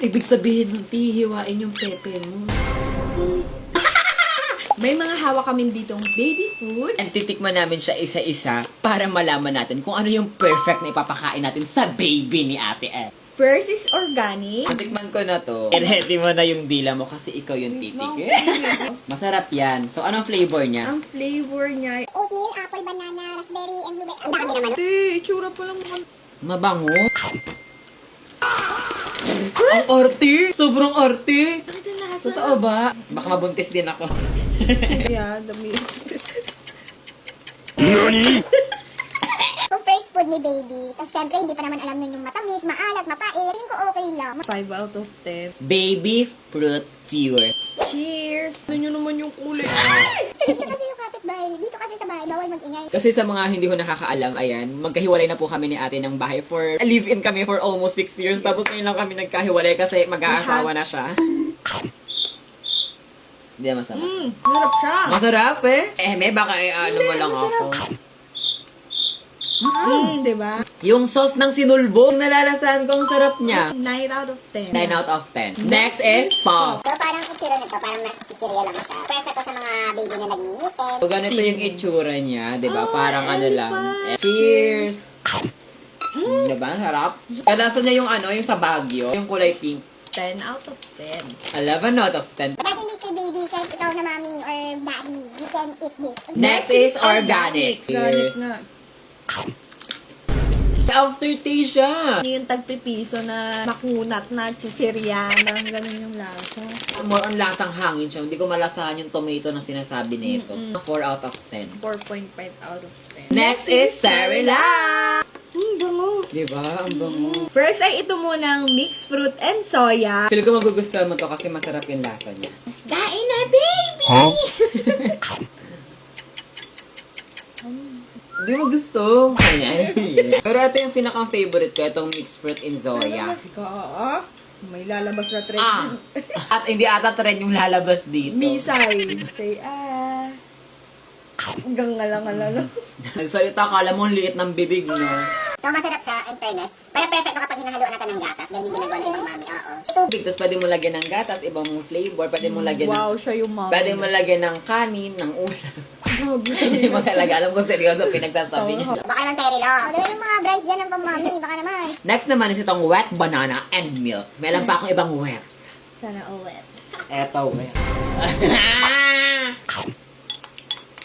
ibig sabihin ng hiwain yung pepe mo. May mga hawak kami ditong baby food. And titikman namin siya isa-isa para malaman natin kung ano yung perfect na ipapakain natin sa baby ni Ate F. First is organic. Tikman ko na to. I-ready mo na yung dila mo kasi ikaw yung titik. Masarap yan. So, anong flavor niya? Ang flavor niya, Oatmeal, apple, banana, raspberry, and blueberry. Ang dami naman. itsura pa lang mukhang Mabango. Ang orti! Sobrang orti! Bakit ang lasa? Totoo ba? Baka mabuntis din ako. Yeah, dami. Kung first food ni baby, tapos syempre hindi pa naman alam nun yung matamis, maalat, mapait, tingin ko okay lang. 5 out of 10. Baby fruit pure. Cheers! Ano nyo naman yung kulay? Tingin ko kasi yung kapitbahay. Dito kasi sa bahay, bawal mag-ingay. Kasi sa mga hindi ko nakakaalam, ayan, magkahiwalay na po kami ni ate ng bahay for, live-in kami for almost 6 years. Tapos ngayon lang kami nagkahiwalay kasi mag-aasawa na siya. Hindi na masama. Harap siya. Masarap eh. May baka ano mo lang ako. Diba? Yung sauce ng sinulbo, yung nalalasan kong sarap niya. 9 out of 10. 9 out of 10. Next is puff. So parang itsura nito, parang mas chichirya lang siya. Perfect to sa mga baby na nagningitin. So, ganito yung itsura niya, di ba? Parang ano lang. Cheers! Diba? Sarap. Kalasa niya yung ano, yung sa Baguio, yung kulay pink. 10 out of 10. 11 out of 10. Pwede ni kay baby, kahit ikaw na mommy or daddy, you can eat this. Next is organic. Organic Cheers. nga. Aftertaste siya. Hindi yung tagpipiso na makunat na chichiryana. Ganun yung lasa. More on lasang hangin siya. Hindi ko malasahan yung tomato na sinasabi nito. 4 out of 10. 4.5 out of 10. Next is Cerelac. Bango. Diba? Ang bango. First ay ito munang mixed fruit and soya. Feel ko magugustuhan mo to kasi masarap yung lasa niya. Kain na, baby! Hindi mo gusto. Ayan. Pero ito yung pinakang favorite ko. Itong mixed fruit in Zoya. Lalabas ka, may lalabas na trend. At hindi ata trend yung lalabas dito. Misay. Say, hanggang ngalang-ngalang. Nagsalita ka, alam mo, ang liit ng bibig, no? So masarap siya, in fairness. Parang perfect na kapag hinahaluan natin ng gatas. Dahil hindi ginagawa na ibang mami, oo. Tapos pwede mo lagyan ng gatas, ibang flavor, pwede mo lagyan ng... Wow, siya yung mami. Pwede mo lagyan ng kanin, ng ulam. Hindi mo talaga alam kung seryoso pinagsasabi niya. Baka naman tayo relo. Dami yung mga brands dyan ng pamami, baka naman. Next naman is itong wet banana and milk. May alam pa akong ibang wet. Sana ulit. Eto, wet.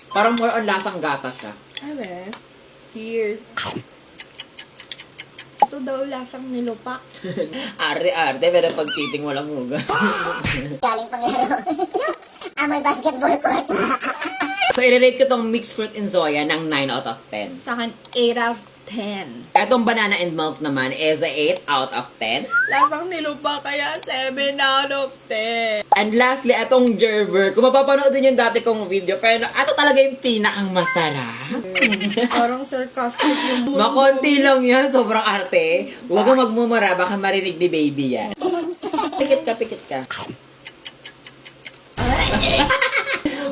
Parang more on lasang gatas siya. Abe. Cheers. Ito daw lasang nilupak. Arte-arte, pero pag cheating walang hugas. Galing pang laro. Amoy basketball court. So, i-rate ko tong mixed fruit in Zoya ng 9 out of 10. Sa akin, 8 out of 10. Etong banana and milk naman is a 8 out of 10. Lasang nilupak kaya 7 out of 10. And lastly, etong Gerber. Kung mapapanood din yung dati kong video, pero ito talaga yung pinakang masarap. Parang sarcastic yung mundo. Makonti lang yan, sobrang arte. Huwag kang magmumura, baka marinig ni baby yan. Pikit ka, pikit ka.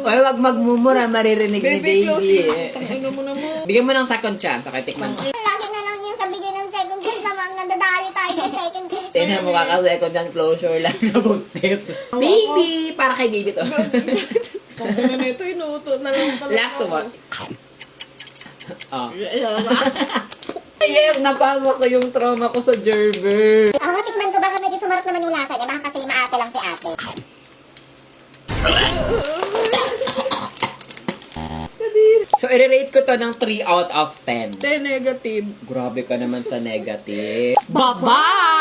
Oy, wag magmumura, maririnig ni Baby, baby. Ano mo na mo? Bigyan mo ng second chance, okay, tikman mo. Lagi na lang yung sabigay ng second chance na mga nadadali tayo sa second chance. Tingnan mo kaka-second chance closure lang na buntis. Baby! Para kay baby to. Kung na nito, inuto na lang talaga. Last one. Oh. Yes, napasok ko yung trauma ko sa Gerber. Ako nga, tikman ko baka medyo sumarap naman yung lasa niya. Baka kasi maate lang si ate. So, i-rate ko to ng 3 out of 10. Negative. Grabe ka naman sa negative. Bye-bye!